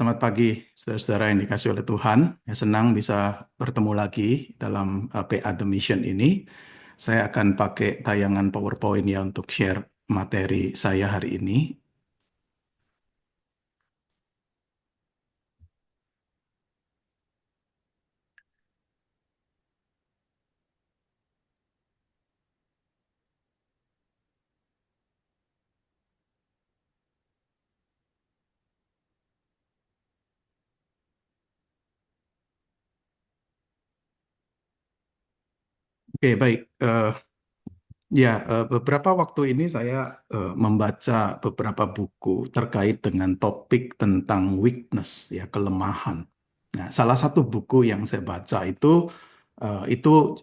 Selamat pagi, saudara-saudara yang dikasih oleh Tuhan. Ya, senang bisa bertemu lagi dalam PA The Mission ini. Saya akan pakai tayangan PowerPoint ya untuk share materi saya hari ini. Oke, baik. Ya, beberapa waktu ini saya membaca beberapa buku terkait dengan topik tentang weakness, ya, kelemahan. Nah, salah satu buku yang saya baca itu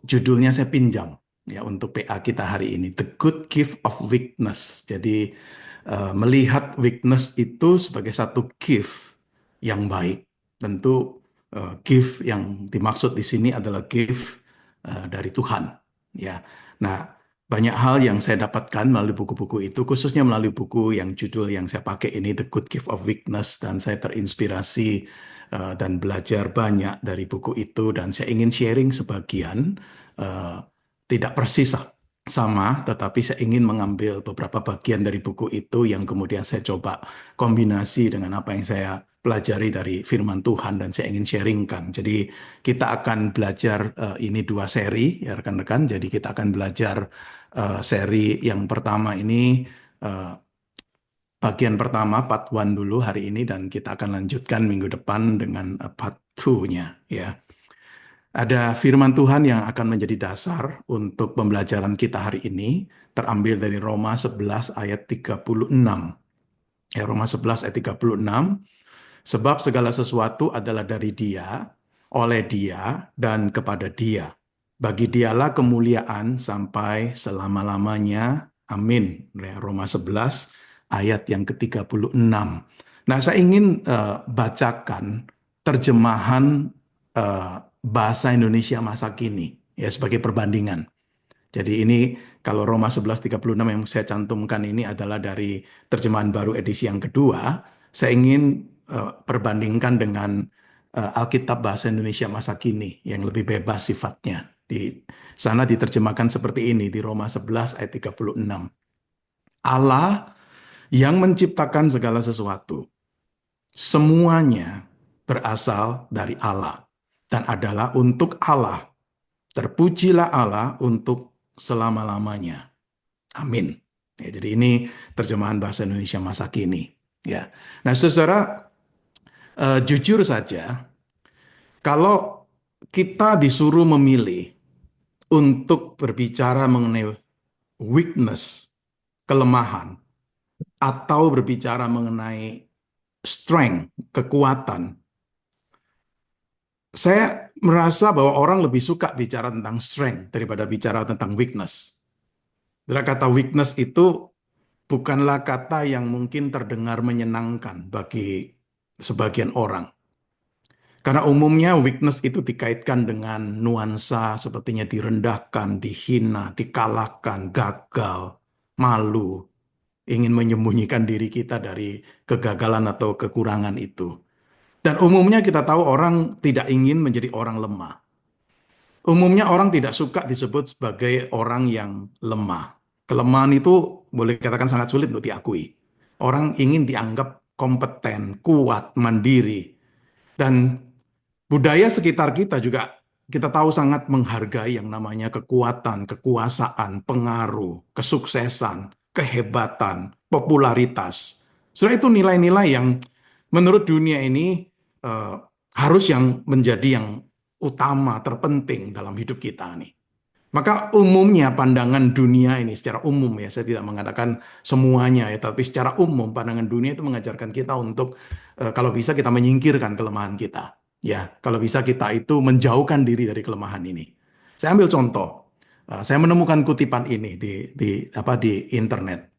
judulnya saya pinjam ya untuk PA kita hari ini, The Good Gift of Weakness. Jadi melihat weakness itu sebagai satu gift yang baik. Tentu gift yang dimaksud di sini adalah gift dari Tuhan. Ya, nah, banyak hal yang saya dapatkan melalui buku-buku itu, khususnya melalui buku yang judul yang saya pakai ini, The Good Gift of Weakness, dan saya terinspirasi dan belajar banyak dari buku itu, dan saya ingin sharing sebagian, eh, tidak persis sama, tetapi saya ingin mengambil beberapa bagian dari buku itu yang kemudian saya coba kombinasi dengan apa yang saya pelajari dari firman Tuhan dan saya ingin sharingkan. Jadi kita akan belajar ini dua seri ya rekan-rekan. Jadi kita akan belajar seri yang pertama ini eh, bagian pertama part 1 dulu hari ini dan kita akan lanjutkan minggu depan dengan part 2-nya ya. Ada firman Tuhan yang akan menjadi dasar untuk pembelajaran kita hari ini terambil dari Roma 11 ayat 36. Ya, Roma 11 ayat 36. Sebab segala sesuatu adalah dari Dia, oleh Dia, dan kepada Dia. Bagi Dialah kemuliaan sampai selama-lamanya. Amin. Ya, Roma 11 ayat yang ke-36. Nah, saya ingin bacakan terjemahan eh, bahasa Indonesia masa kini ya sebagai perbandingan. Jadi ini kalau Roma 11:36 yang saya cantumkan ini adalah dari terjemahan baru edisi yang kedua. Saya ingin perbandingkan dengan Alkitab bahasa Indonesia masa kini yang lebih bebas sifatnya. Di sana diterjemahkan seperti ini di Roma 11 ayat 36. Allah yang menciptakan segala sesuatu, semuanya berasal dari Allah dan adalah untuk Allah. Terpujilah Allah untuk selama-lamanya. Amin. Ya, jadi ini terjemahan bahasa Indonesia masa kini. Ya. Nah, saudara, jujur saja, kalau kita disuruh memilih untuk berbicara mengenai weakness, kelemahan, atau berbicara mengenai strength, kekuatan, saya merasa bahwa orang lebih suka bicara tentang strength daripada bicara tentang weakness. Bila kata weakness itu bukanlah kata yang mungkin terdengar menyenangkan bagi sebagian orang. Karena umumnya weakness itu dikaitkan dengan nuansa sepertinya direndahkan, dihina, dikalahkan, gagal, malu, ingin menyembunyikan diri kita dari kegagalan atau kekurangan itu. Dan umumnya kita tahu orang tidak ingin menjadi orang lemah. Umumnya orang tidak suka disebut sebagai orang yang lemah. Kelemahan itu boleh katakan sangat sulit untuk diakui. Orang ingin dianggap kompeten, kuat, mandiri. Dan budaya sekitar kita juga kita tahu sangat menghargai yang namanya kekuatan, kekuasaan, pengaruh, kesuksesan, kehebatan, popularitas. Sebenarnya itu nilai-nilai yang menurut dunia ini eh, harus yang menjadi yang utama, terpenting dalam hidup kita nih. Maka umumnya pandangan dunia ini secara umum ya, saya tidak mengatakan semuanya ya, tapi secara umum pandangan dunia itu mengajarkan kita untuk kalau bisa kita menyingkirkan kelemahan kita. Ya, kalau bisa kita itu menjauhkan diri dari kelemahan ini. Saya ambil contoh. Saya menemukan kutipan ini di internet.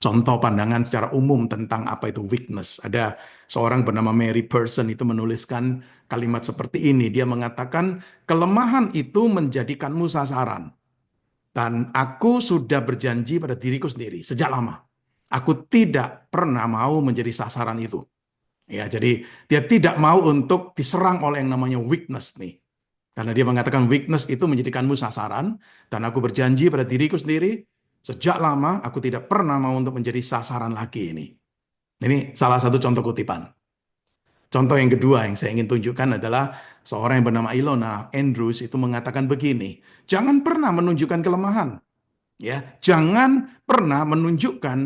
Contoh pandangan secara umum tentang apa itu weakness. Ada seorang bernama Mary Person itu menuliskan kalimat seperti ini. Dia mengatakan, kelemahan itu menjadikanmu sasaran. Dan aku sudah berjanji pada diriku sendiri sejak lama. Aku tidak pernah mau menjadi sasaran itu. Ya, jadi dia tidak mau untuk diserang oleh yang namanya weakness nih. Karena dia mengatakan weakness itu menjadikanmu sasaran, dan aku berjanji pada diriku sendiri, sejak lama aku tidak pernah mau untuk menjadi sasaran lagi ini. Ini salah satu contoh kutipan. Contoh yang kedua yang saya ingin tunjukkan adalah seorang yang bernama Ilona Andrews itu mengatakan begini, jangan pernah menunjukkan kelemahan, ya, jangan pernah menunjukkan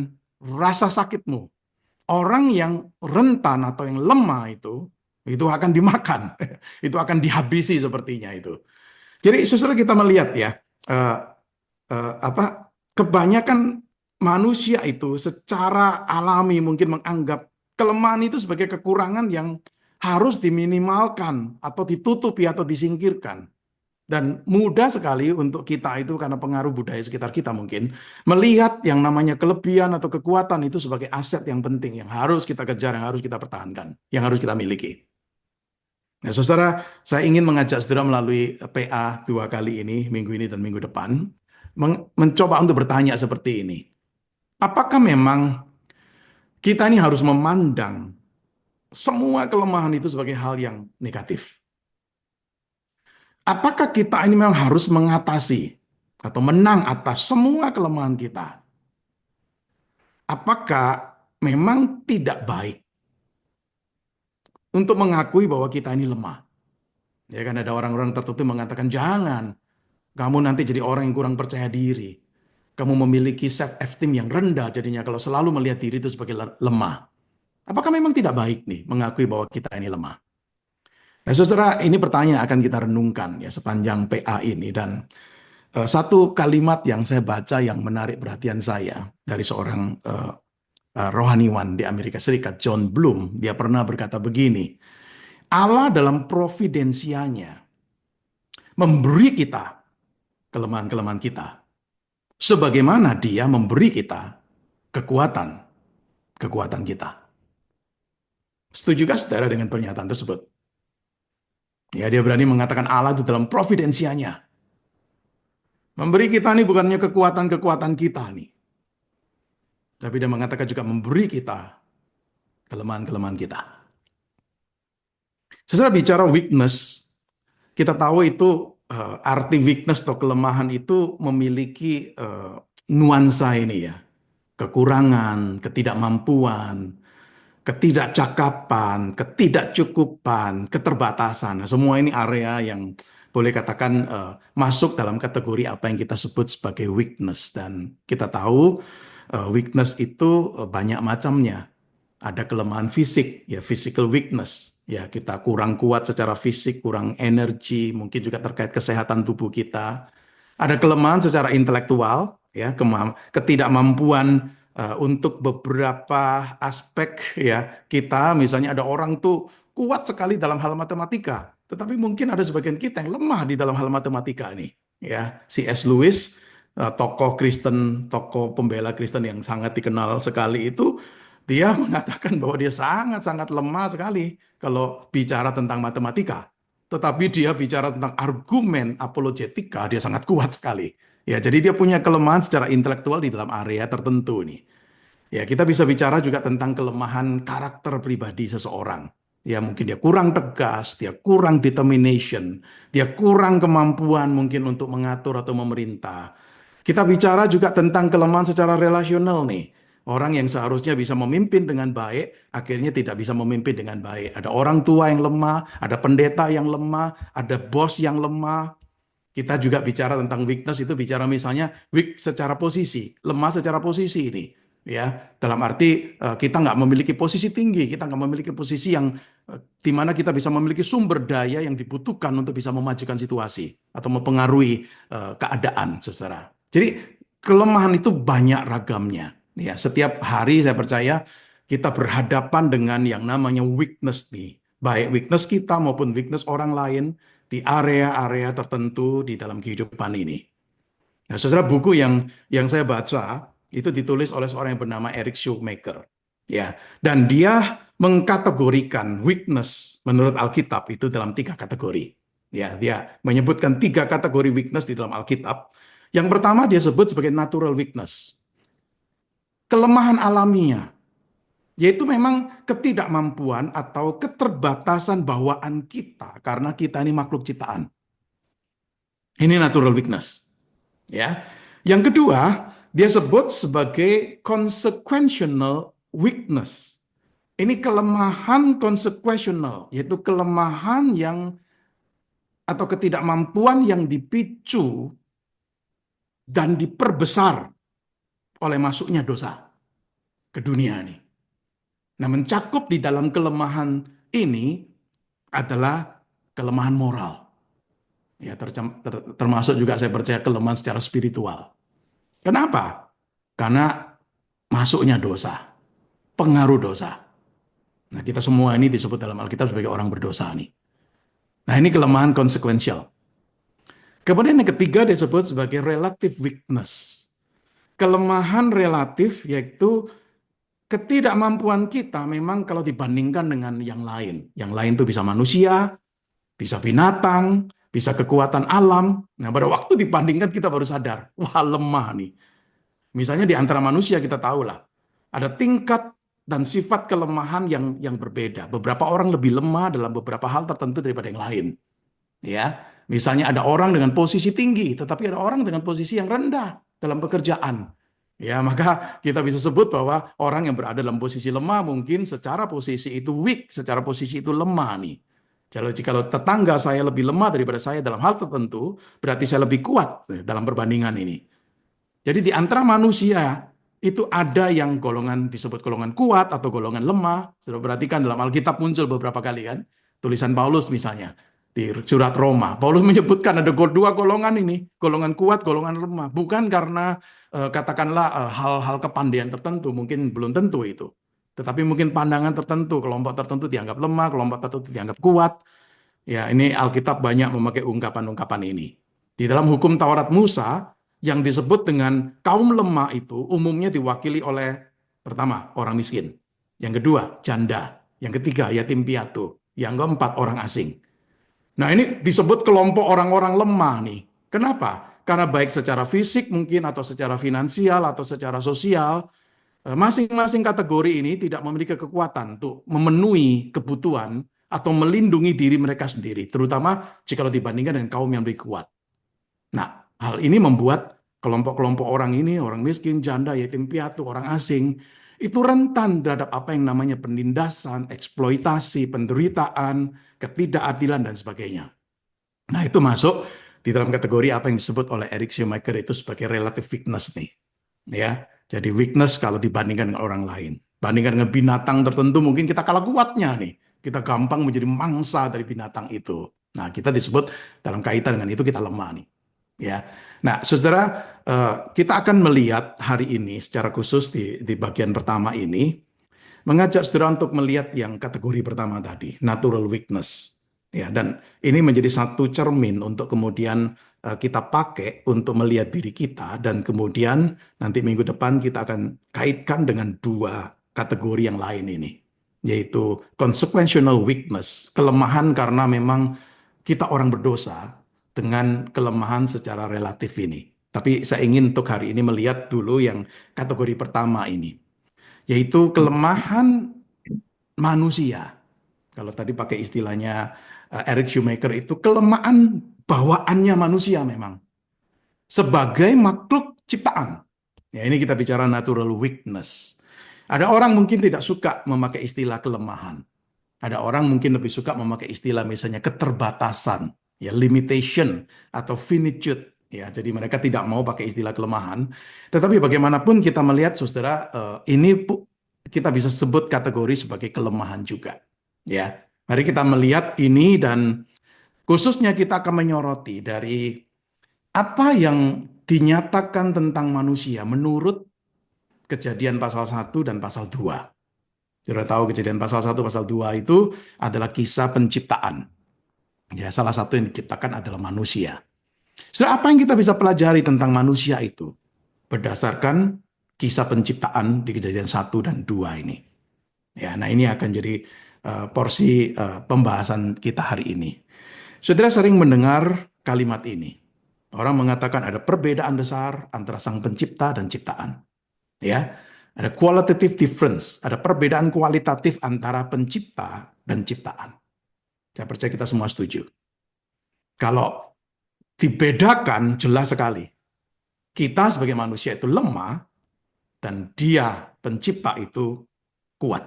rasa sakitmu. Orang yang rentan atau yang lemah itu akan dimakan, itu akan dihabisi sepertinya itu. Jadi saudara kita melihat ya, eh, kebanyakan manusia itu secara alami mungkin menganggap kelemahan itu sebagai kekurangan yang harus diminimalkan atau ditutupi atau disingkirkan. Dan mudah sekali untuk kita itu karena pengaruh budaya sekitar kita mungkin melihat yang namanya kelebihan atau kekuatan itu sebagai aset yang penting yang harus kita kejar, yang harus kita pertahankan, yang harus kita miliki. Nah, saudara, saya ingin mengajak saudara melalui PA 2 kali ini, minggu ini dan minggu depan, mencoba untuk bertanya seperti ini. Apakah memang kita ini harus memandang semua kelemahan itu sebagai hal yang negatif? Apakah kita ini memang harus mengatasi atau menang atas semua kelemahan kita? Apakah memang tidak baik untuk mengakui bahwa kita ini lemah? Ya kan ada orang-orang tertentu mengatakan jangan, kamu nanti jadi orang yang kurang percaya diri. Kamu memiliki self-esteem yang rendah jadinya kalau selalu melihat diri itu sebagai lemah. Apakah memang tidak baik nih mengakui bahwa kita ini lemah? Nah, saudara, ini pertanyaan akan kita renungkan ya sepanjang PA ini dan satu kalimat yang saya baca yang menarik perhatian saya dari seorang rohaniwan di Amerika Serikat, John Bloom. Dia pernah berkata begini, Allah dalam providensianya memberi kita kelemahan-kelemahan kita, sebagaimana Dia memberi kita kekuatan kita. Setujukah saudara dengan pernyataan tersebut? Ya, dia berani mengatakan Allah itu dalam providensianya memberi kita nih bukannya kekuatan-kekuatan kita nih, tapi dia mengatakan juga memberi kita kelemahan-kelemahan kita. Setelah bicara weakness, kita tahu itu arti weakness atau kelemahan itu memiliki nuansa ini ya, kekurangan, ketidakmampuan, ketidakcakapan, ketidakcukupan, keterbatasan. Nah, semua ini area yang boleh katakan masuk dalam kategori apa yang kita sebut sebagai weakness. Dan kita tahu weakness itu banyak macamnya. Ada kelemahan fisik, ya physical weakness. Ya kita kurang kuat secara fisik, kurang energi, mungkin juga terkait kesehatan tubuh kita. Ada kelemahan secara intelektual, ya ketidakmampuan untuk beberapa aspek ya kita, misalnya ada orang tuh kuat sekali dalam hal matematika, tetapi mungkin ada sebagian kita yang lemah di dalam hal matematika ini. Ya, C.S. Lewis, tokoh Kristen, tokoh pembela Kristen yang sangat dikenal sekali itu, dia mengatakan bahwa dia sangat-sangat lemah sekali kalau bicara tentang matematika. Tetapi dia bicara tentang argumen apologetika, dia sangat kuat sekali. Ya, jadi dia punya kelemahan secara intelektual di dalam area tertentu nih. Ya, kita bisa bicara juga tentang kelemahan karakter pribadi seseorang. Ya, mungkin dia kurang tegas, dia kurang determination, dia kurang kemampuan mungkin untuk mengatur atau memerintah. Kita bicara juga tentang kelemahan secara relasional nih. Orang yang seharusnya bisa memimpin dengan baik, akhirnya tidak bisa memimpin dengan baik. Ada orang tua yang lemah, ada pendeta yang lemah, ada bos yang lemah. Kita juga bicara tentang weakness itu bicara misalnya weak secara posisi, lemah secara posisi ini. Ya, dalam arti kita nggak memiliki posisi tinggi, kita nggak memiliki posisi yang di mana kita bisa memiliki sumber daya yang dibutuhkan untuk bisa memajukan situasi atau mempengaruhi keadaan, saudara. Jadi kelemahan itu banyak ragamnya. Ya, setiap hari saya percaya kita berhadapan dengan yang namanya weakness nih. Baik weakness kita maupun weakness orang lain di area-area tertentu di dalam kehidupan ini. Nah, saudara, buku yang saya baca itu ditulis oleh seorang yang bernama Eric Shoemaker. Ya, dan dia mengkategorikan weakness menurut Alkitab itu dalam 3 kategori. Ya, dia menyebutkan 3 kategori weakness di dalam Alkitab. Yang pertama dia sebut sebagai natural weakness. Kelemahan alamiah. Yaitu memang ketidakmampuan atau keterbatasan bawaan kita karena kita ini makhluk ciptaan. Ini natural weakness, ya. Yang kedua, dia sebut sebagai consequential weakness. Ini kelemahan consequential, yaitu kelemahan yang atau ketidakmampuan yang dipicu dan diperbesar oleh masuknya dosa ke dunia ini. Nah, mencakup di dalam kelemahan ini adalah kelemahan moral. Ya, termasuk juga saya percaya kelemahan secara spiritual. Kenapa? Karena masuknya dosa, pengaruh dosa. Nah, kita semua ini disebut dalam Alkitab sebagai orang berdosa nih. Nah, ini kelemahan konsekuensial. Kemudian yang ketiga disebut sebagai relative weakness. Kelemahan relatif yaitu ketidakmampuan kita memang kalau dibandingkan dengan yang lain. Yang lain itu bisa manusia, bisa binatang, bisa kekuatan alam. Nah, pada waktu dibandingkan kita baru sadar, wah lemah nih. Misalnya di antara manusia kita tahu lah, ada tingkat dan sifat kelemahan yang berbeda. Beberapa orang lebih lemah dalam beberapa hal tertentu daripada yang lain. Ya, misalnya ada orang dengan posisi tinggi, tetapi ada orang dengan posisi yang rendah dalam pekerjaan. Ya, maka kita bisa sebut bahwa orang yang berada dalam posisi lemah mungkin secara posisi itu weak, secara posisi itu lemah nih. Kalau tetangga saya lebih lemah daripada saya dalam hal tertentu, berarti saya lebih kuat dalam perbandingan ini. Jadi di antara manusia itu ada yang golongan disebut golongan kuat atau golongan lemah. Sudah perhatikan dalam Alkitab muncul beberapa kali kan. Tulisan Paulus misalnya di surat Roma. Paulus menyebutkan ada dua golongan ini, golongan kuat, golongan lemah. Bukan karena katakanlah hal-hal kepandaian tertentu, mungkin belum tentu itu. Tetapi mungkin pandangan tertentu, kelompok tertentu dianggap lemah, kelompok tertentu dianggap kuat. Ya, ini Alkitab banyak memakai ungkapan-ungkapan ini. Di dalam hukum Taurat Musa, yang disebut dengan kaum lemah itu umumnya diwakili oleh pertama, orang miskin. Yang kedua, janda. Yang ketiga, yatim piatu. Yang keempat, orang asing. Nah, ini disebut kelompok orang-orang lemah nih. Kenapa? Karena baik secara fisik mungkin atau secara finansial atau secara sosial, masing-masing kategori ini tidak memiliki kekuatan untuk memenuhi kebutuhan atau melindungi diri mereka sendiri, terutama jika dibandingkan dengan kaum yang lebih kuat. Nah, hal ini membuat kelompok-kelompok orang ini, orang miskin, janda, yatim piatu, orang asing, itu rentan terhadap apa yang namanya penindasan, eksploitasi, penderitaan, ketidakadilan, dan sebagainya. Nah, itu masuk di dalam kategori apa yang disebut oleh Eric Schumacher itu sebagai relative weakness nih. Ya, jadi weakness kalau dibandingkan dengan orang lain. Bandingkan dengan binatang tertentu mungkin kita kalah kuatnya nih. Kita gampang menjadi mangsa dari binatang itu. Nah, kita disebut dalam kaitan dengan itu kita lemah nih. Ya. Nah, Saudara, kita akan melihat hari ini secara khusus di bagian pertama ini mengajak saudara untuk melihat yang kategori pertama tadi, natural weakness. Ya, dan ini menjadi satu cermin untuk kemudian kita pakai untuk melihat diri kita dan kemudian nanti minggu depan kita akan kaitkan dengan dua kategori yang lain ini, yaitu consequential weakness, kelemahan karena memang kita orang berdosa dengan kelemahan secara relatif ini. Tapi saya ingin untuk hari ini melihat dulu yang kategori pertama ini, yaitu kelemahan manusia. Kalau tadi pakai istilahnya Eric Schumacher itu kelemahan bawaannya manusia memang. Sebagai makhluk ciptaan. Ya, ini kita bicara natural weakness. Ada orang mungkin tidak suka memakai istilah kelemahan. Ada orang mungkin lebih suka memakai istilah misalnya keterbatasan, ya limitation atau finitude. Ya, jadi mereka tidak mau pakai istilah kelemahan. Tetapi bagaimanapun kita melihat, saudara, ini kita bisa sebut kategori sebagai kelemahan juga. Ya, mari kita melihat ini dan khususnya kita akan menyoroti dari apa yang dinyatakan tentang manusia menurut Kejadian pasal 1 dan pasal 2. Sudah tahu Kejadian pasal 1, pasal 2 itu adalah kisah penciptaan. Ya, salah satu yang diciptakan adalah manusia. Sudah apa yang kita bisa pelajari tentang manusia itu? Berdasarkan kisah penciptaan di Kejadian 1 dan 2 ini. Ya, nah ini akan jadi porsi pembahasan kita hari ini. Saudara sering mendengar kalimat ini. Orang mengatakan ada perbedaan besar antara sang pencipta dan ciptaan. Ya, Ada qualitative difference, ada perbedaan kualitatif antara pencipta dan ciptaan. Saya percaya kita semua setuju. Kalau dibedakan jelas sekali. Kita sebagai manusia itu lemah dan dia pencipta itu kuat.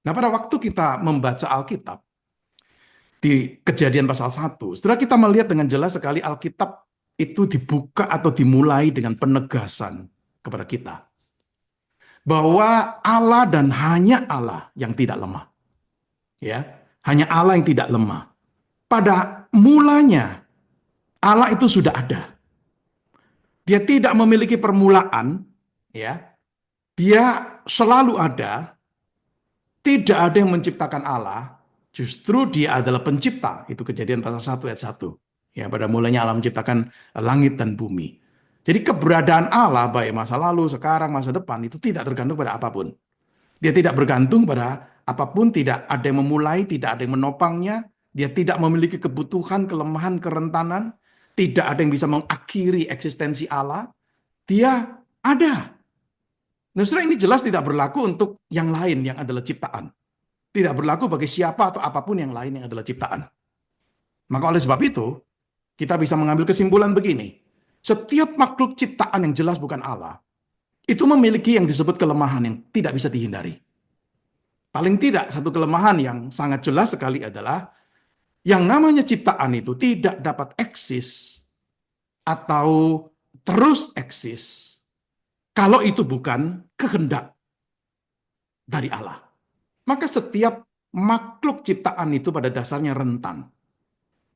Nah, pada waktu kita membaca Alkitab di Kejadian pasal 1, setelah kita melihat dengan jelas sekali Alkitab itu dibuka atau dimulai dengan penegasan kepada kita bahwa Allah dan hanya Allah yang tidak lemah. Ya, hanya Allah yang tidak lemah. Pada mulanya Allah itu sudah ada. Dia tidak memiliki permulaan, ya. Dia selalu ada. Tidak ada yang menciptakan Allah, justru dia adalah pencipta. Itu Kejadian pasal 1 ayat 1. Ya, pada mulanya Allah menciptakan langit dan bumi. Jadi keberadaan Allah baik masa lalu, sekarang, masa depan itu tidak tergantung pada apapun. Dia tidak bergantung pada apapun, tidak ada yang memulai, tidak ada yang menopangnya. Dia tidak memiliki kebutuhan, kelemahan, kerentanan. Tidak ada yang bisa mengakhiri eksistensi Allah. Dia ada. Nah, saudara, ini jelas tidak berlaku untuk yang lain yang adalah ciptaan. Tidak berlaku bagi siapa atau apapun yang lain yang adalah ciptaan. Maka oleh sebab itu, kita bisa mengambil kesimpulan begini. Setiap makhluk ciptaan yang jelas bukan Allah, itu memiliki yang disebut kelemahan yang tidak bisa dihindari. Paling tidak, satu kelemahan yang sangat jelas sekali adalah yang namanya ciptaan itu tidak dapat eksis atau terus eksis kalau itu bukan kehendak dari Allah. Maka setiap makhluk ciptaan itu pada dasarnya rentan.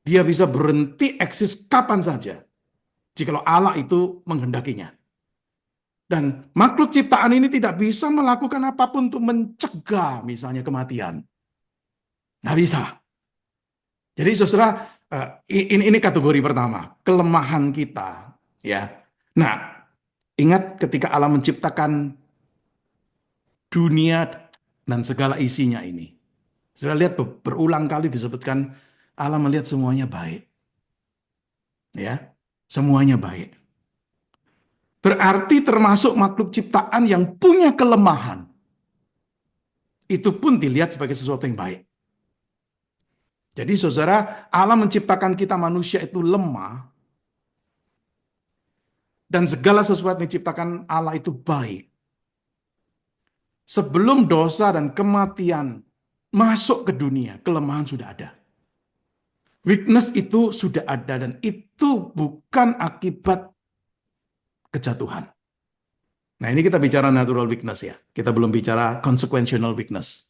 Dia bisa berhenti eksis kapan saja jikalau Allah itu menghendakinya. Dan makhluk ciptaan ini tidak bisa melakukan apapun untuk mencegah misalnya kematian. Nggak bisa. Jadi saudara, ini kategori pertama, kelemahan kita. Ya. Nah, ingat ketika Allah menciptakan dunia dan segala isinya ini. Saudara lihat berulang kali disebutkan Allah melihat semuanya baik. Ya, semuanya baik. Berarti termasuk makhluk ciptaan yang punya kelemahan. Itu pun dilihat sebagai sesuatu yang baik. Jadi saudara, Allah menciptakan kita manusia itu lemah. Dan segala sesuatu yang diciptakan Allah itu baik. Sebelum dosa dan kematian masuk ke dunia, kelemahan sudah ada. Weakness itu sudah ada dan itu bukan akibat kejatuhan. Nah, ini kita bicara natural weakness ya. Kita belum bicara consequential weakness.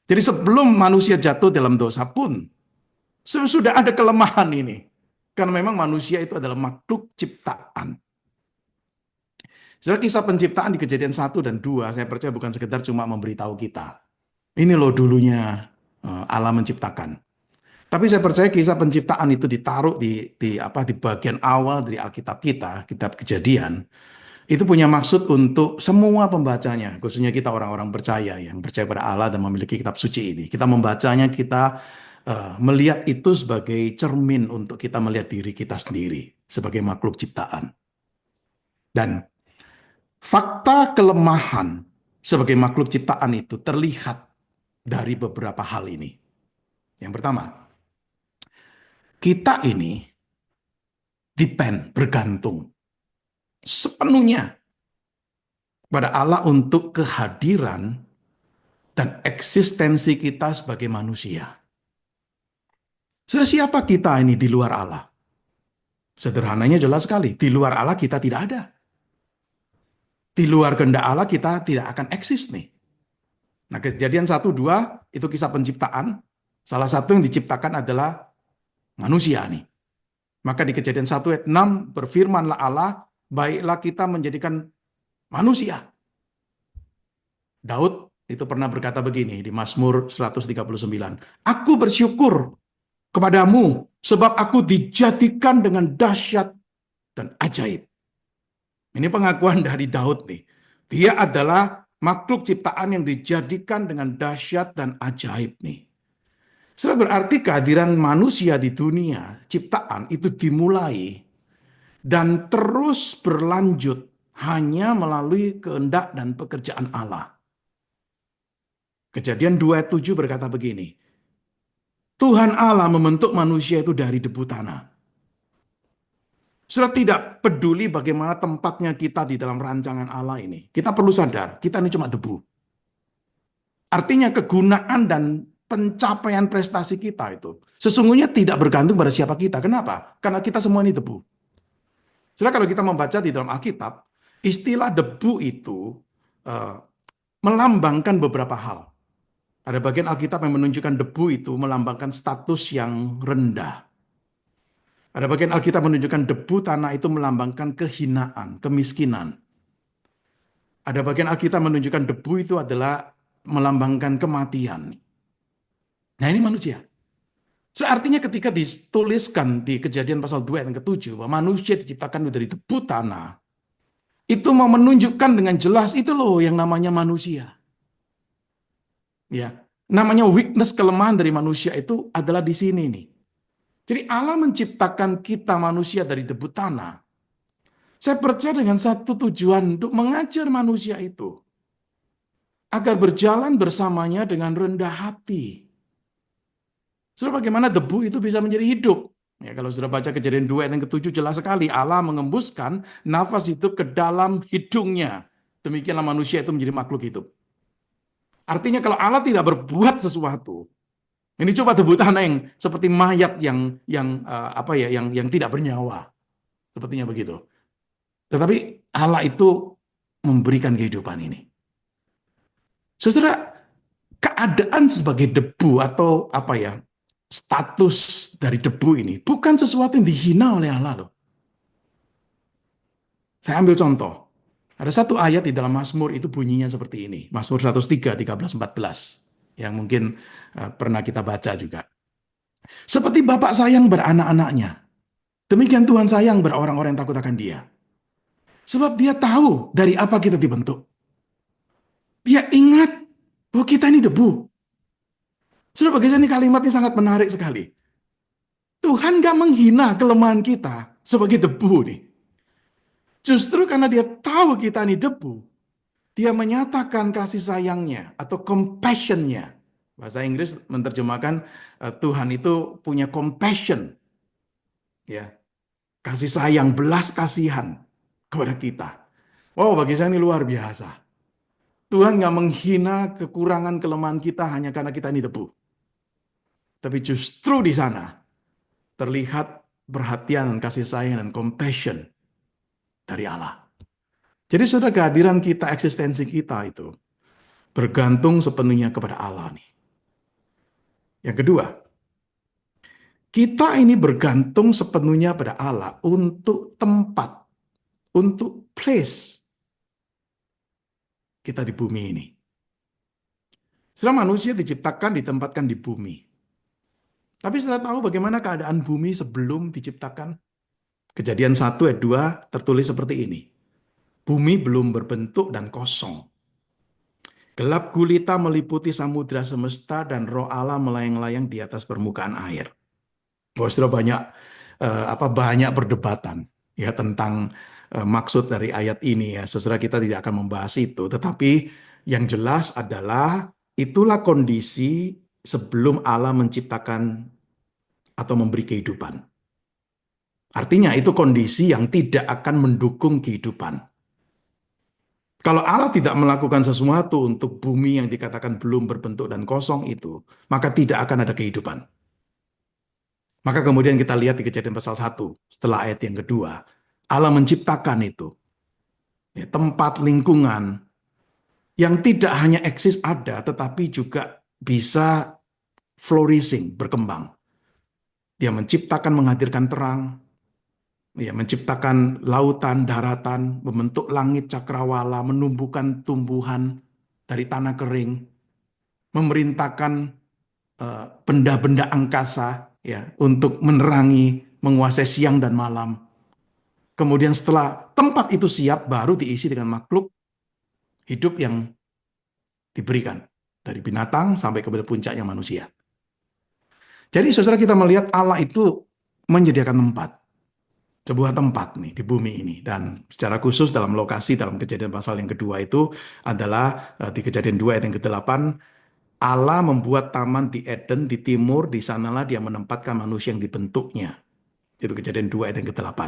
Jadi sebelum manusia jatuh dalam dosa pun, sudah ada kelemahan ini. Karena memang manusia itu adalah makhluk ciptaan. Saudara, kisah penciptaan di Kejadian 1 dan 2, saya percaya bukan sekedar cuma memberitahu kita. Ini loh dulunya Allah menciptakan. Tapi saya percaya kisah penciptaan itu ditaruh di bagian awal dari Alkitab kita, kitab Kejadian. Itu punya maksud untuk semua pembacanya, khususnya kita orang-orang percaya yang percaya pada Allah dan memiliki kitab suci ini. Kita membacanya, kita melihat itu sebagai cermin untuk kita melihat diri kita sendiri sebagai makhluk ciptaan. Dan fakta kelemahan sebagai makhluk ciptaan itu terlihat dari beberapa hal ini. Yang pertama, kita ini bergantung sepenuhnya pada Allah untuk kehadiran dan eksistensi kita sebagai manusia. Siapa kita ini di luar Allah? Sederhananya jelas sekali, di luar Allah kita tidak ada. Di luar kehendak Allah kita tidak akan eksis nih. Nah, Kejadian 1-2 itu kisah penciptaan. Salah satu yang diciptakan adalah manusia nih. Maka di Kejadian 1 ayat 6 berfirmanlah Allah, baiklah kita menjadikan manusia. Daud itu pernah berkata begini di Mazmur 139. Aku bersyukur kepadamu sebab aku dijadikan dengan dahsyat dan ajaib. Ini pengakuan dari Daud nih. Dia adalah makhluk ciptaan yang dijadikan dengan dahsyat dan ajaib nih. Sudah berarti kehadiran manusia di dunia ciptaan itu dimulai dan terus berlanjut hanya melalui kehendak dan pekerjaan Allah. Kejadian 2 ayat 7 berkata begini, Tuhan Allah membentuk manusia itu dari debu tanah. Sudah tidak peduli bagaimana tempatnya kita di dalam rancangan Allah ini. Kita perlu sadar, kita ini cuma debu. Artinya kegunaan dan pencapaian prestasi kita itu sesungguhnya tidak bergantung pada siapa kita. Kenapa? Karena kita semua ini debu. Sudah kalau kita membaca di dalam Alkitab, istilah debu itu eh, melambangkan beberapa hal. Ada bagian Alkitab yang menunjukkan debu itu melambangkan status yang rendah. Ada bagian Alkitab menunjukkan debu tanah itu melambangkan kehinaan, kemiskinan. Ada bagian Alkitab menunjukkan debu itu adalah melambangkan kematian. Nah ini manusia. So, artinya ketika dituliskan di Kejadian pasal 2 ayat ke-7 bahwa manusia diciptakan dari debu tanah, itu mau menunjukkan dengan jelas itu loh yang namanya manusia. Ya, namanya weakness, kelemahan dari manusia itu adalah di sini nih. Jadi Allah menciptakan kita manusia dari debu tanah. Saya percaya dengan satu tujuan untuk mengajar manusia itu agar berjalan bersamanya dengan rendah hati. Saudara, bagaimana debu itu bisa menjadi hidup? Ya, kalau sudah baca Kejadian 2 ayat yang ke-7 jelas sekali Allah mengembuskan nafas itu ke dalam hidungnya. Demikianlah manusia itu menjadi makhluk hidup. Artinya kalau Allah tidak berbuat sesuatu, ini coba debu tanah yang seperti mayat yang tidak bernyawa. Sepertinya begitu. Tetapi Allah itu memberikan kehidupan ini. Saudara, keadaan sebagai debu atau status dari debu ini bukan sesuatu yang dihina oleh Allah loh. Saya ambil contoh. Ada satu ayat di dalam Mazmur itu bunyinya seperti ini. Mazmur 103, 13, 14. Yang mungkin pernah kita baca juga. Seperti Bapak sayang beranak-anaknya, demikian Tuhan sayang berorang-orang yang takut akan Dia. Sebab Dia tahu dari apa kita dibentuk. Dia ingat bahwa kita ini debu. Sudah bagi saya ini kalimatnya sangat menarik sekali. Tuhan gak menghina kelemahan kita sebagai debu nih. Justru karena Dia tahu kita ini debu, Dia menyatakan kasih sayangnya atau compassion-nya. Bahasa Inggris menerjemahkan Tuhan itu punya compassion, ya, kasih sayang, belas kasihan kepada kita. Wow, bagi saya ini luar biasa. Tuhan nggak menghina kekurangan kelemahan kita hanya karena kita ini debu. Tapi justru di sana terlihat perhatian, kasih sayang, dan compassion dari Allah. Jadi sudah kehadiran kita, eksistensi kita itu bergantung sepenuhnya kepada Allah nih. Yang kedua, kita ini bergantung sepenuhnya pada Allah untuk tempat, untuk place kita di bumi ini. Setelah manusia diciptakan, ditempatkan di bumi. Tapi sudah tahu bagaimana keadaan bumi sebelum diciptakan? Kejadian 1 ayat 2 tertulis seperti ini. Bumi belum berbentuk dan kosong. Gelap gulita meliputi samudra semesta dan roh Allah melayang-layang di atas permukaan air. Sudah banyak perdebatan ya tentang maksud dari ayat ini ya. Saudara, kita tidak akan membahas itu, tetapi yang jelas adalah itulah kondisi sebelum Allah menciptakan atau memberi kehidupan. Artinya itu kondisi yang tidak akan mendukung kehidupan. Kalau Allah tidak melakukan sesuatu untuk bumi yang dikatakan belum berbentuk dan kosong itu, maka tidak akan ada kehidupan. Maka kemudian kita lihat di Kejadian pasal 1, setelah ayat yang kedua, Allah menciptakan itu. Ya, tempat lingkungan yang tidak hanya eksis ada, tetapi juga bisa flourishing, berkembang. Dia menciptakan, menghadirkan terang, ya, menciptakan lautan, daratan, membentuk langit cakrawala, menumbuhkan tumbuhan dari tanah kering, memerintahkan benda-benda angkasa ya untuk menerangi, menguasai siang dan malam. Kemudian setelah tempat itu siap, baru diisi dengan makhluk hidup yang diberikan. Dari binatang sampai kepada puncaknya manusia. Jadi saudara, kita melihat Allah itu menyediakan tempat. sebuah tempat nih di bumi ini. Dan secara khusus dalam lokasi dalam Kejadian pasal yang kedua itu adalah di Kejadian 2 ayat yang ke-8, Allah membuat taman di Eden di timur, di sanalah dia menempatkan manusia yang dibentuknya. Itu Kejadian 2 ayat yang ke-8.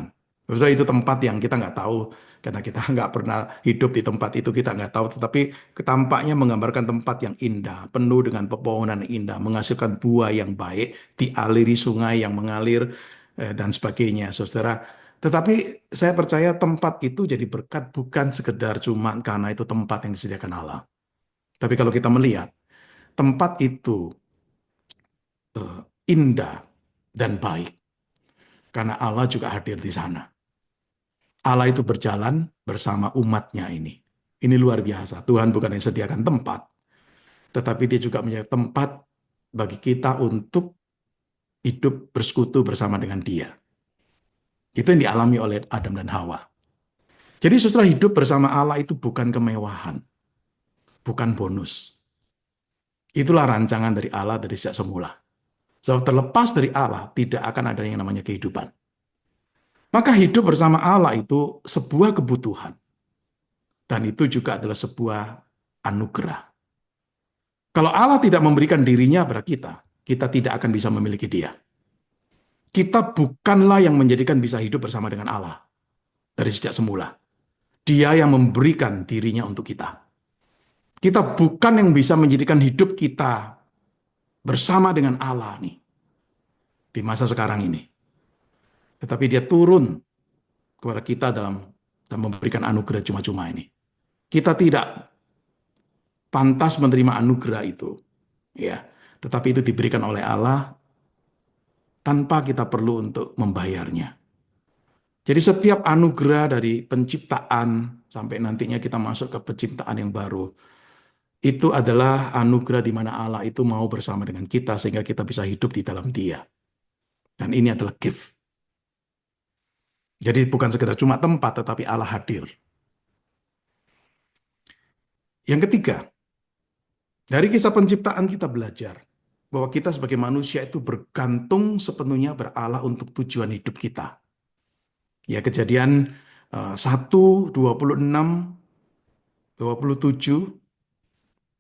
Maksudnya itu tempat yang kita nggak tahu, karena kita nggak pernah hidup di tempat itu, kita nggak tahu. Tetapi tampaknya menggambarkan tempat yang indah, penuh dengan pepohonan yang indah, menghasilkan buah yang baik, dialiri sungai yang mengalir, dan sebagainya, saudara. Tetapi saya percaya tempat itu jadi berkat bukan sekedar cuma karena itu tempat yang disediakan Allah. Tapi kalau kita melihat, tempat itu indah dan baik, karena Allah juga hadir di sana. Allah itu berjalan bersama umatnya ini. Ini luar biasa. Tuhan bukan yang sediakan tempat, tetapi dia juga menjadi tempat bagi kita untuk hidup bersekutu bersama dengan dia. Itu yang dialami oleh Adam dan Hawa. Jadi saudara, hidup bersama Allah itu bukan kemewahan, bukan bonus. Itulah rancangan dari Allah dari sejak semula. Sebab terlepas dari Allah, tidak akan ada yang namanya kehidupan. Maka hidup bersama Allah itu sebuah kebutuhan. Dan itu juga adalah sebuah anugerah. Kalau Allah tidak memberikan dirinya kepada kita, kita tidak akan bisa memiliki dia. Kita bukanlah yang menjadikan bisa hidup bersama dengan Allah dari sejak semula. Dia yang memberikan dirinya untuk kita. Kita bukan yang bisa menjadikan hidup kita bersama dengan Allah nih di masa sekarang ini. Tetapi dia turun kepada kita dalam memberikan anugerah cuma-cuma ini. Kita tidak pantas menerima anugerah itu, ya. Tetapi itu diberikan oleh Allah tanpa kita perlu untuk membayarnya. Jadi setiap anugerah dari penciptaan sampai nantinya kita masuk ke penciptaan yang baru, itu adalah anugerah di mana Allah itu mau bersama dengan kita sehingga kita bisa hidup di dalam Dia. Dan ini adalah gift. Jadi bukan sekedar cuma tempat, tetapi Allah hadir. Yang ketiga, dari kisah penciptaan kita belajar bahwa kita sebagai manusia itu bergantung sepenuhnya pada Allah untuk tujuan hidup kita. Ya, Kejadian 1, 26, 27,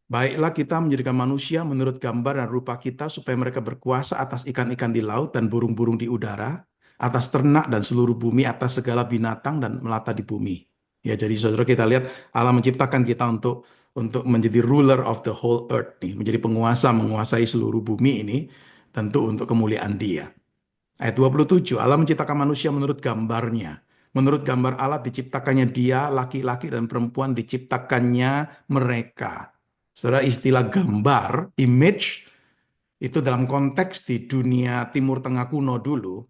baiklah kita menjadikan manusia menurut gambar dan rupa kita supaya mereka berkuasa atas ikan-ikan di laut dan burung-burung di udara, atas ternak dan seluruh bumi, atas segala binatang dan melata di bumi. Ya, jadi saudara, kita lihat Allah menciptakan kita untuk menjadi ruler of the whole earth nih, menjadi penguasa menguasai seluruh bumi ini, tentu untuk kemuliaan Dia. Ayat 27, Allah menciptakan manusia menurut gambarnya. Menurut gambar Allah diciptakannya dia, laki-laki dan perempuan diciptakannya mereka. Saudara, istilah gambar, image, itu dalam konteks di dunia Timur Tengah kuno dulu,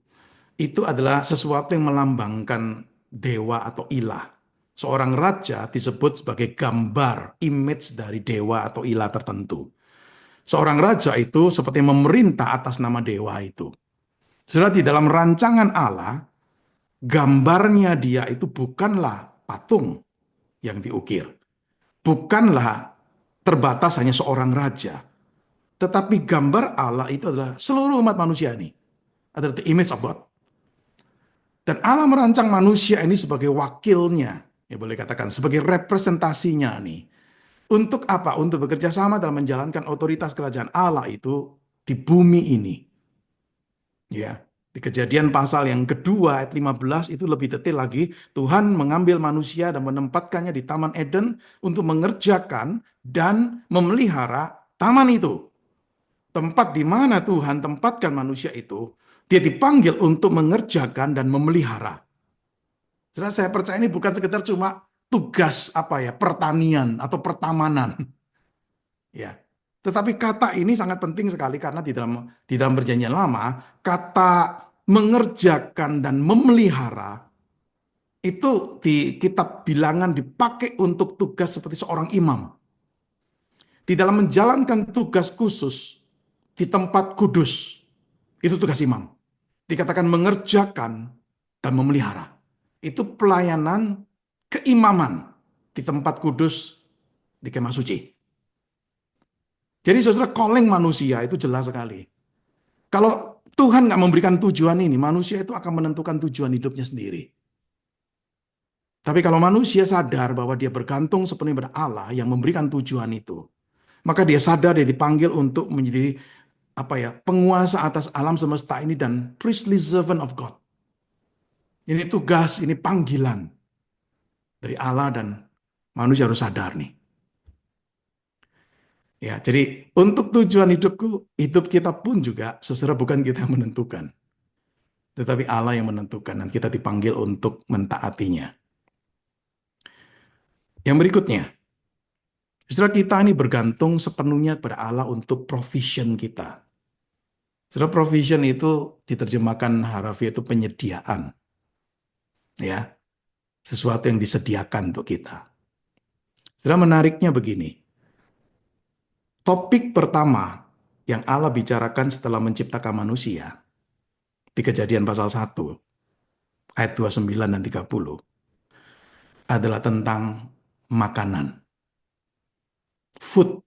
itu adalah sesuatu yang melambangkan dewa atau ilah. Seorang raja disebut sebagai gambar, image dari dewa atau ilah tertentu. Seorang raja itu seperti memerintah atas nama dewa itu. Saudara, di dalam rancangan Allah, gambarnya dia itu bukanlah patung yang diukir. Bukanlah terbatas hanya seorang raja. Tetapi gambar Allah itu adalah seluruh umat manusia ini. Adalah the image of God. Dan Allah merancang manusia ini sebagai wakilnya. Ya boleh katakan sebagai representasinya nih. Untuk apa? Untuk bekerja sama dalam menjalankan otoritas kerajaan Allah itu di bumi ini. Ya, di Kejadian pasal yang kedua ayat 15 itu lebih detail lagi. Tuhan mengambil manusia dan menempatkannya di Taman Eden untuk mengerjakan dan memelihara taman itu. Tempat di mana Tuhan tempatkan manusia itu, dia dipanggil untuk mengerjakan dan memelihara. Saya percaya ini bukan sekedar cuma tugas apa ya, pertanian atau pertamanan. Ya. Tetapi kata ini sangat penting sekali karena di dalam perjanjian lama, kata mengerjakan dan memelihara itu di kitab Bilangan dipakai untuk tugas seperti seorang imam. Di dalam menjalankan tugas khusus di tempat kudus, itu tugas imam. Dikatakan mengerjakan dan memelihara. Itu pelayanan keimaman di tempat kudus di kemah suci. Jadi saudara, calling manusia itu jelas sekali. Kalau Tuhan nggak memberikan tujuan ini, manusia itu akan menentukan tujuan hidupnya sendiri. Tapi kalau manusia sadar bahwa dia bergantung sepenuhnya pada Allah yang memberikan tujuan itu, maka dia sadar dia dipanggil untuk menjadi penguasa atas alam semesta ini dan priestly servant of God. Ini tugas, ini panggilan dari Allah dan manusia harus sadar nih. Ya, jadi untuk tujuan hidup kita pun juga, saudara, bukan kita yang menentukan, tetapi Allah yang menentukan dan kita dipanggil untuk mentaatinya. Yang berikutnya, saudara, kita ini bergantung sepenuhnya pada Allah untuk provision kita. Saudara, provision itu diterjemahkan harfiah itu penyediaan. Ya, sesuatu yang disediakan untuk kita. Saudara, menariknya begini. Topik pertama yang Allah bicarakan setelah menciptakan manusia di Kejadian pasal 1 ayat 29 dan 30 adalah tentang makanan. Food.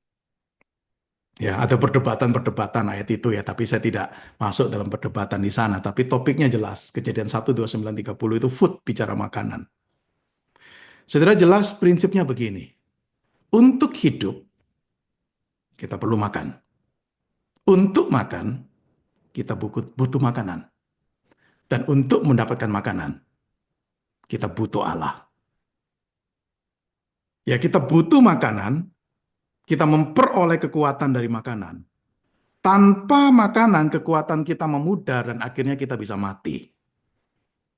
Ya, ada perdebatan-perdebatan ayat itu ya, tapi saya tidak masuk dalam perdebatan di sana. Tapi topiknya jelas. Kejadian 1, 29, 30 itu food, bicara makanan. Saudara, jelas prinsipnya begini. Untuk hidup, kita perlu makan. Untuk makan, kita butuh makanan. Dan untuk mendapatkan makanan, kita butuh Allah. Ya, kita butuh makanan, kita memperoleh kekuatan dari makanan. Tanpa makanan, kekuatan kita memudar dan akhirnya kita bisa mati.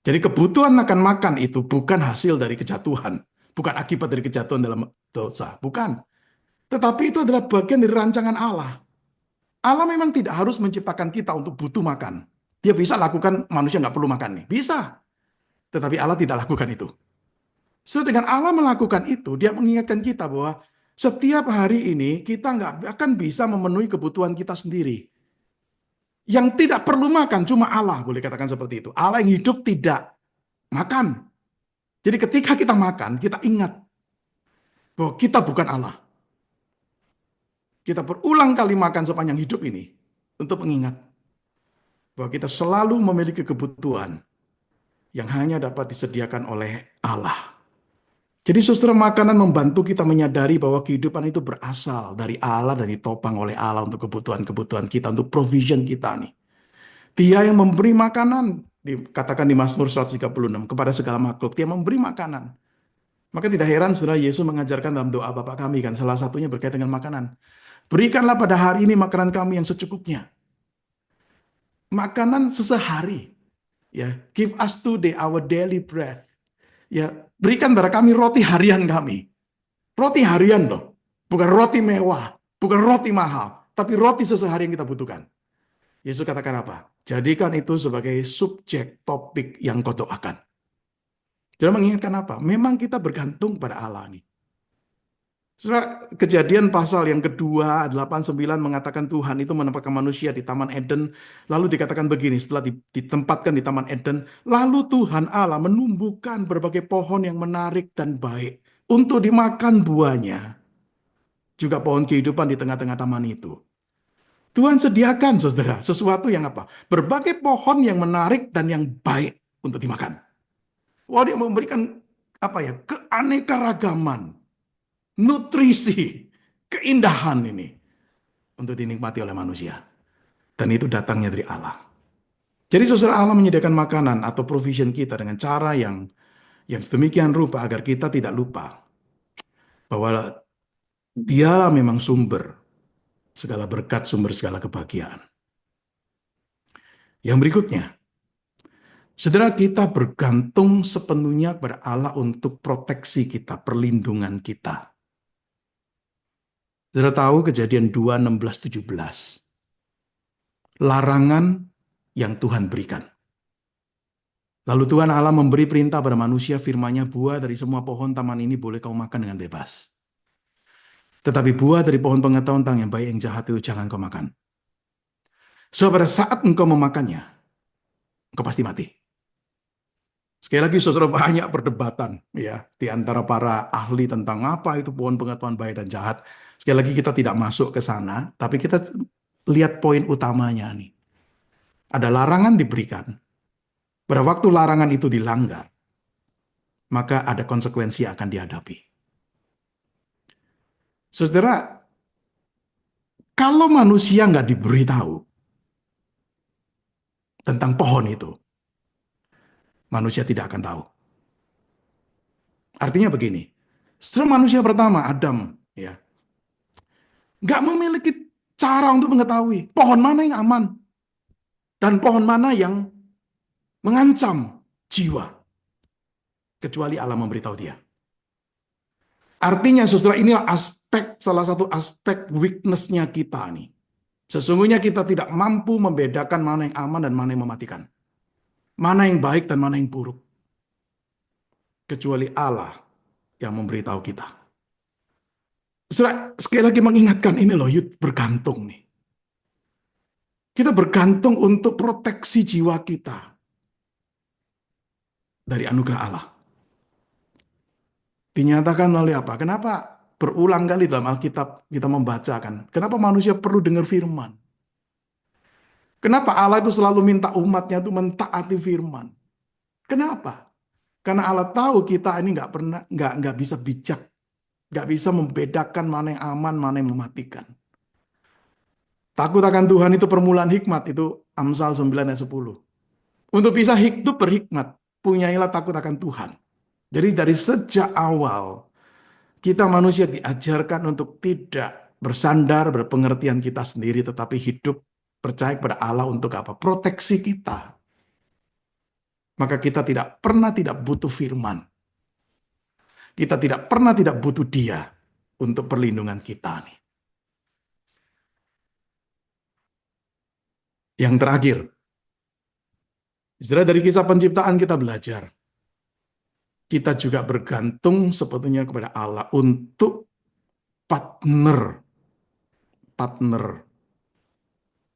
Jadi kebutuhan akan makan itu bukan hasil dari kejatuhan. Bukan akibat dari kejatuhan dalam dosa. Bukan. Tetapi itu adalah bagian dari rancangan Allah. Allah memang tidak harus menciptakan kita untuk butuh makan. Dia bisa lakukan manusia nggak perlu makan nih. Bisa. Tetapi Allah tidak lakukan itu. Dengan Allah melakukan itu, dia mengingatkan kita bahwa setiap hari ini kita nggak akan bisa memenuhi kebutuhan kita sendiri. Yang tidak perlu makan cuma Allah, boleh katakan seperti itu. Allah yang hidup tidak makan. Jadi ketika kita makan, kita ingat bahwa kita bukan Allah. Kita berulang kali makan sepanjang hidup ini untuk mengingat bahwa kita selalu memiliki kebutuhan yang hanya dapat disediakan oleh Allah. Jadi saudara, makanan membantu kita menyadari bahwa kehidupan itu berasal dari Allah dan ditopang oleh Allah untuk kebutuhan-kebutuhan kita, untuk provision kita nih. Dia yang memberi makanan, dikatakan di Mazmur 136, kepada segala makhluk, dia memberi makanan. Maka tidak heran saudara, Yesus mengajarkan dalam doa Bapa kami kan, salah satunya berkaitan dengan makanan. Berikanlah pada hari ini makanan kami yang secukupnya. Makanan sesehari. Ya, give us today our daily bread. Ya, berikan pada kami roti harian kami. Roti harian loh. Bukan roti mewah, bukan roti mahal, tapi roti sesehari yang kita butuhkan. Yesus katakan apa? Jadikan itu sebagai subjek topik yang kau doakan. Dia mengingatkan apa? Memang kita bergantung pada Allah nih. Saudara, Kejadian pasal yang kedua, 8-9 mengatakan Tuhan itu menempatkan manusia di Taman Eden. Lalu dikatakan begini, setelah ditempatkan di Taman Eden, lalu Tuhan Allah menumbuhkan berbagai pohon yang menarik dan baik untuk dimakan buahnya. Juga pohon kehidupan di tengah-tengah taman itu. Tuhan sediakan, saudara, sesuatu yang apa? Berbagai pohon yang menarik dan yang baik untuk dimakan. Wah, dia memberikan keanekaragaman, nutrisi, keindahan ini untuk dinikmati oleh manusia. Dan itu datangnya dari Allah. Jadi saudara, Allah menyediakan makanan atau provision kita dengan cara yang sedemikian rupa agar kita tidak lupa bahwa Dia memang sumber segala berkat, sumber segala kebahagiaan. Yang berikutnya, saudara, kita bergantung sepenuhnya kepada Allah untuk proteksi kita, perlindungan kita. Saudara tahu Kejadian 2, 16, 17. Larangan yang Tuhan berikan. Lalu Tuhan Allah memberi perintah pada manusia, firman-Nya, buah dari semua pohon taman ini boleh kau makan dengan bebas. Tetapi buah dari pohon pengetahuan tentang yang baik yang jahat itu jangan kau makan. So pada saat engkau memakannya, engkau pasti mati. Sekali lagi saudara, banyak perdebatan ya di antara para ahli tentang apa itu pohon pengetahuan baik dan jahat. Sekali lagi kita tidak masuk ke sana, tapi kita lihat poin utamanya nih. Ada larangan diberikan. Pada waktu larangan itu dilanggar, maka ada konsekuensi yang akan dihadapi. Saudara, kalau manusia nggak diberitahu tentang pohon itu, manusia tidak akan tahu. Artinya begini, setelah manusia pertama, Adam, ya, nggak memiliki cara untuk mengetahui pohon mana yang aman dan pohon mana yang mengancam jiwa, kecuali Allah memberitahu dia. Artinya, saudara, inilah salah satu aspek weakness-nya kita nih. Sesungguhnya kita tidak mampu membedakan mana yang aman dan mana yang mematikan. Mana yang baik dan mana yang buruk. Kecuali Allah yang memberitahu kita. Saudara, sekali lagi mengingatkan, ini loh, yuk bergantung nih. Kita bergantung untuk proteksi jiwa kita dari anugerah Allah. Dinyatakan oleh apa? Kenapa berulang kali dalam Alkitab kita membacakan? Kenapa manusia perlu dengar firman? Kenapa Allah itu selalu minta umatnya itu mentaati firman? Kenapa? Karena Allah tahu kita ini nggak bisa bijak, nggak bisa membedakan mana yang aman, mana yang mematikan. Takut akan Tuhan itu permulaan hikmat, itu Amsal 9 ayat 10. Untuk bisa hidup berhikmat, punyailah takut akan Tuhan. Jadi dari sejak awal, kita manusia diajarkan untuk tidak bersandar berpengertian kita sendiri, tetapi hidup percaya kepada Allah untuk apa? Proteksi kita. Maka kita tidak pernah tidak butuh firman. Kita tidak pernah tidak butuh Dia untuk perlindungan kita nih. Yang terakhir, setelah dari kisah penciptaan kita belajar, kita juga bergantung sebetulnya kepada Allah untuk partner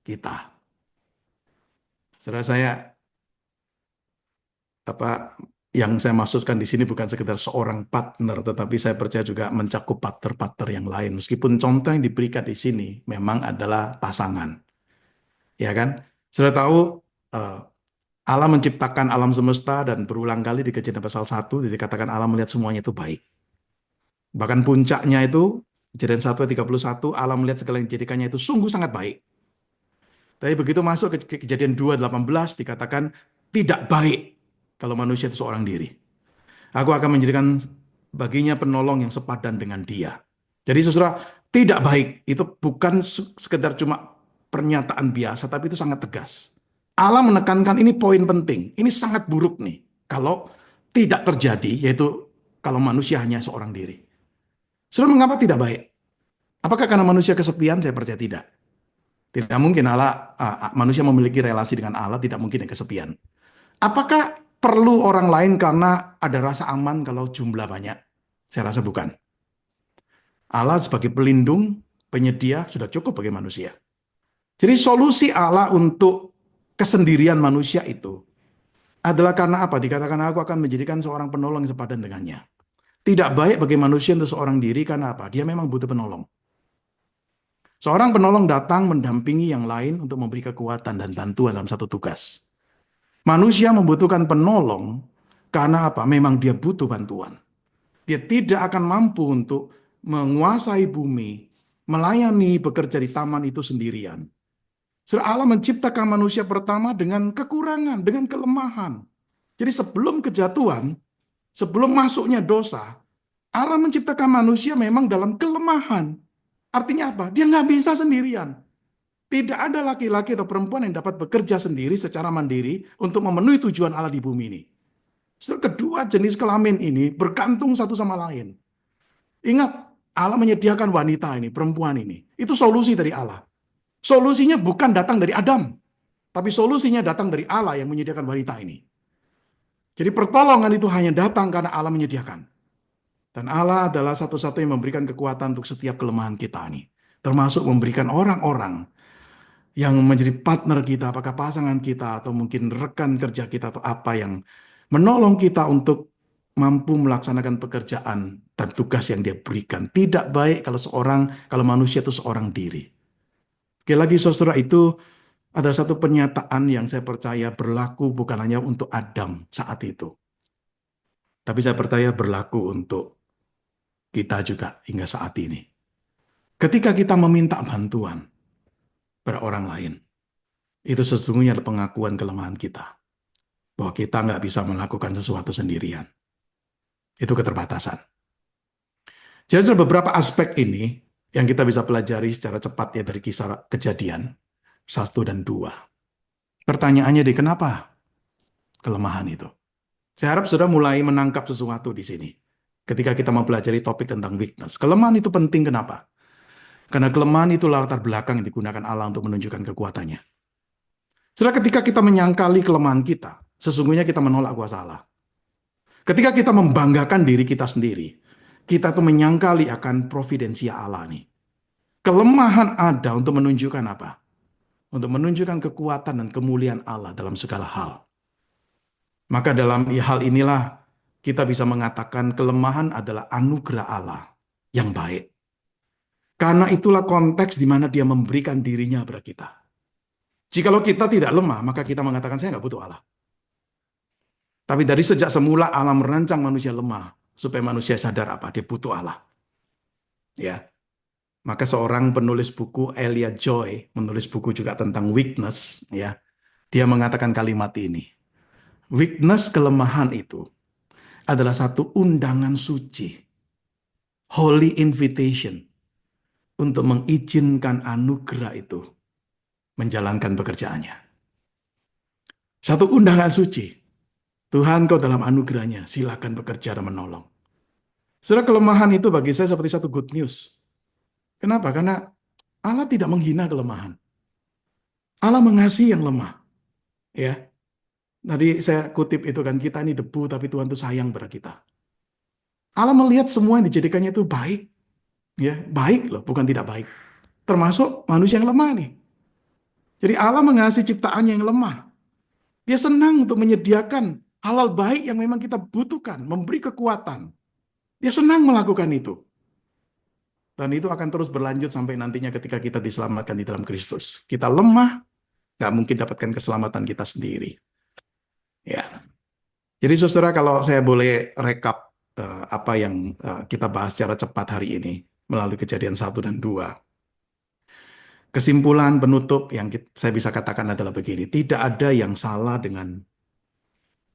kita. Saudara saya, yang saya maksudkan di sini bukan sekedar seorang partner, tetapi saya percaya juga mencakup partner-partner yang lain. Meskipun contoh yang diberikan di sini memang adalah pasangan, ya kan? Sudah tahu Allah menciptakan alam semesta dan berulang kali di Kejadian pasal 1 dikatakan Allah melihat semuanya itu baik. Bahkan puncaknya itu Kejadian 1 ayat 31, Allah melihat segala yang dijadikannya itu sungguh sangat baik. Tapi begitu masuk ke Kejadian 2:18 dikatakan tidak baik kalau manusia itu seorang diri. Aku akan menjadikan baginya penolong yang sepadan dengan dia. Jadi saudara, tidak baik itu bukan sekedar cuma pernyataan biasa, tapi itu sangat tegas. Allah menekankan ini poin penting. Ini sangat buruk nih. Kalau tidak terjadi, yaitu kalau manusia hanya seorang diri. Saudara, mengapa tidak baik? Apakah karena manusia kesepian? Saya percaya tidak. Tidak mungkin manusia memiliki relasi dengan Allah, tidak mungkin yang kesepian. Apakah perlu orang lain karena ada rasa aman kalau jumlah banyak? Saya rasa bukan. Allah sebagai pelindung, penyedia sudah cukup bagi manusia. Jadi solusi Allah untuk kesendirian manusia itu adalah karena apa? Dikatakan aku akan menjadikan seorang penolong yang sepadan dengannya. Tidak baik bagi manusia untuk seorang diri karena apa? Dia memang butuh penolong. Seorang penolong datang mendampingi yang lain untuk memberi kekuatan dan bantuan dalam satu tugas. Manusia membutuhkan penolong karena apa? Memang dia butuh bantuan. Dia tidak akan mampu untuk menguasai bumi, melayani bekerja di taman itu sendirian. Allah menciptakan manusia pertama dengan kekurangan, dengan kelemahan. Jadi sebelum kejatuhan, sebelum masuknya dosa, Allah menciptakan manusia memang dalam kelemahan. Artinya apa? Dia nggak bisa sendirian. Tidak ada laki-laki atau perempuan yang dapat bekerja sendiri secara mandiri untuk memenuhi tujuan Allah di bumi ini. Kedua jenis kelamin ini bergantung satu sama lain. Ingat, Allah menyediakan wanita ini, perempuan ini. Itu solusi dari Allah. Solusinya bukan datang dari Adam, tapi solusinya datang dari Allah yang menyediakan wanita ini. Jadi pertolongan itu hanya datang karena Allah menyediakan. Dan Allah adalah satu-satunya yang memberikan kekuatan untuk setiap kelemahan kita ini. Termasuk memberikan orang-orang yang menjadi partner kita, apakah pasangan kita, atau mungkin rekan kerja kita, atau apa yang menolong kita untuk mampu melaksanakan pekerjaan dan tugas yang dia berikan. Tidak baik kalau manusia itu seorang diri. Sekali lagi saudara, itu Ada satu pernyataan yang saya percaya berlaku bukan hanya untuk Adam saat itu, tapi saya percaya berlaku untuk kita juga hingga saat ini. Ketika kita meminta bantuan pada orang lain, itu sesungguhnya adalah pengakuan kelemahan kita. Bahwa kita nggak bisa melakukan sesuatu sendirian. Itu keterbatasan. Jadi ada beberapa aspek ini yang kita bisa pelajari secara cepat ya dari kisah kejadian 1 dan 2. Pertanyaannya di kenapa kelemahan itu? Saya harap sudah mulai menangkap sesuatu di sini. Ketika kita mempelajari topik tentang weakness. Kelemahan itu penting kenapa? Karena kelemahan itu latar belakang yang digunakan Allah untuk menunjukkan kekuatannya. Setelah ketika kita menyangkali kelemahan kita, sesungguhnya kita menolak kuasa Allah. Ketika kita membanggakan diri kita sendiri, kita tuh menyangkali akan providensia Allah nih. Kelemahan ada untuk menunjukkan apa? Untuk menunjukkan kekuatan dan kemuliaan Allah dalam segala hal. Maka dalam hal inilah kita bisa mengatakan kelemahan adalah anugerah Allah yang baik. Karena itulah konteks di mana dia memberikan dirinya kepada kita. Jikalau kita tidak lemah, maka kita mengatakan saya nggak butuh Allah. Tapi dari sejak semula Allah merancang manusia lemah supaya manusia sadar apa? Dia butuh Allah. Ya. Maka seorang penulis buku Elliot Joy menulis buku juga tentang weakness, ya. Dia mengatakan kalimat ini. Weakness, kelemahan itu adalah satu undangan suci. Holy invitation untuk mengizinkan anugerah itu menjalankan pekerjaannya. Satu undangan suci. Tuhan kau dalam anugerahnya, silakan bekerja dan menolong. Saudara, kelemahan itu bagi saya seperti satu good news. Kenapa? Karena Allah tidak menghina kelemahan. Allah mengasihi yang lemah. Ya, tadi saya kutip itu kan, kita ini debu tapi Tuhan itu sayang pada kita. Allah melihat semua yang dijadikannya itu baik. Ya, baik loh, bukan tidak baik. Termasuk manusia yang lemah nih. Jadi Allah mengasihi ciptaannya yang lemah. Dia senang untuk menyediakan hal-hal baik yang memang kita butuhkan, memberi kekuatan. Dia senang melakukan itu. Dan itu akan terus berlanjut sampai nantinya ketika kita diselamatkan di dalam Kristus. Kita lemah, nggak mungkin dapatkan keselamatan kita sendiri. Ya. Jadi saudara, kalau saya boleh rekap apa yang kita bahas secara cepat hari ini melalui kejadian 1 dan 2. Kesimpulan penutup yang saya bisa katakan adalah begini. Tidak ada yang salah dengan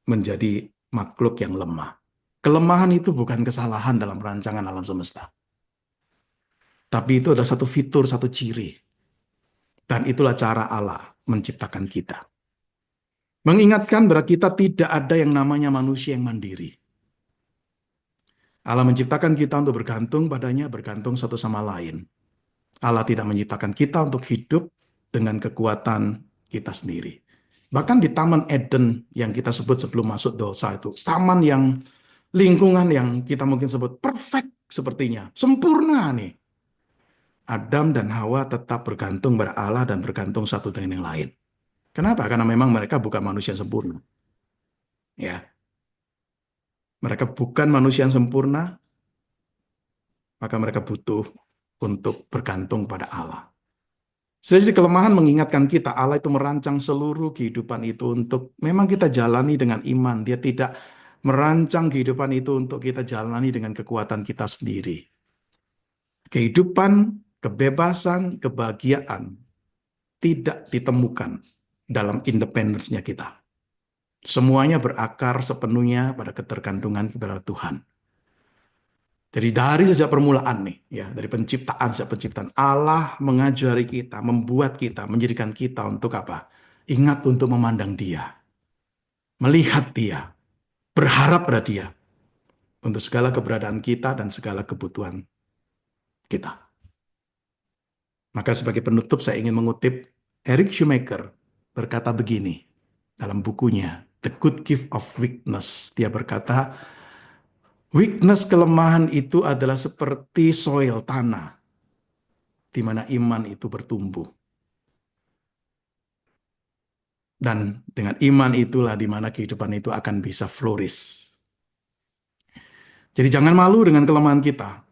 menjadi makhluk yang lemah. Kelemahan itu bukan kesalahan dalam rancangan alam semesta. Tapi itu adalah satu fitur, satu ciri. Dan itulah cara Allah menciptakan kita. Mengingatkan bahwa kita tidak ada yang namanya manusia yang mandiri. Allah menciptakan kita untuk bergantung padanya, bergantung satu sama lain. Allah tidak menciptakan kita untuk hidup dengan kekuatan kita sendiri. Bahkan di Taman Eden yang kita sebut sebelum masuk dosa itu, taman yang lingkungan yang kita mungkin sebut perfect sepertinya, sempurna nih. Adam dan Hawa tetap bergantung pada Allah dan bergantung satu dengan yang lain. Kenapa? Karena memang mereka bukan manusia sempurna. Ya, mereka bukan manusia yang sempurna, maka mereka butuh untuk bergantung pada Allah. Jadi kelemahan mengingatkan kita, Allah itu merancang seluruh kehidupan itu untuk memang kita jalani dengan iman. Dia tidak merancang kehidupan itu untuk kita jalani dengan kekuatan kita sendiri. Kehidupan, kebebasan, kebahagiaan tidak ditemukan dalam independensinya kita. Semuanya berakar sepenuhnya pada ketergantungan kepada Tuhan. Jadi dari sejak permulaan nih, ya dari penciptaan, sejak penciptaan Allah mengajari kita, membuat kita, menjadikan kita untuk apa? Ingat untuk memandang Dia, melihat Dia, berharap pada Dia untuk segala keberadaan kita dan segala kebutuhan kita. Maka sebagai penutup saya ingin mengutip Eric Shoemaker berkata begini dalam bukunya The Good Gift of Weakness. Dia berkata, weakness, kelemahan itu adalah seperti soil, tanah, di mana iman itu bertumbuh. Dan dengan iman itulah di mana kehidupan itu akan bisa flourish. Jadi jangan malu dengan kelemahan kita.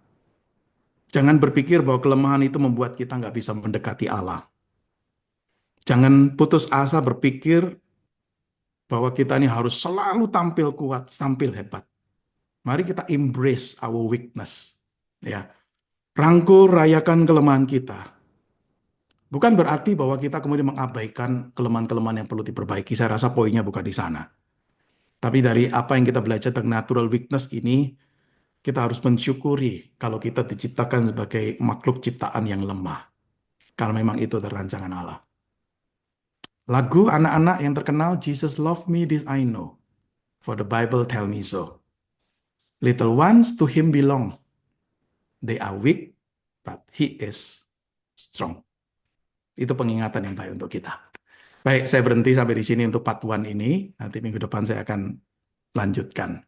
Jangan berpikir bahwa kelemahan itu membuat kita nggak bisa mendekati Allah. Jangan putus asa berpikir bahwa kita ini harus selalu tampil kuat, tampil hebat. Mari kita embrace our weakness. Ya, rangkul rayakan kelemahan kita. Bukan berarti bahwa kita kemudian mengabaikan kelemahan-kelemahan yang perlu diperbaiki. Saya rasa poinnya bukan di sana. Tapi dari apa yang kita belajar tentang natural weakness ini, kita harus mensyukuri kalau kita diciptakan sebagai makhluk ciptaan yang lemah. Karena memang itu rancangan Allah. Lagu anak-anak yang terkenal, Jesus Love Me, This I Know. For the Bible tell me so. Little ones to him belong. They are weak, but he is strong. Itu pengingatan yang baik untuk kita. Baik, saya berhenti sampai di sini untuk part 1 ini. Nanti minggu depan saya akan lanjutkan.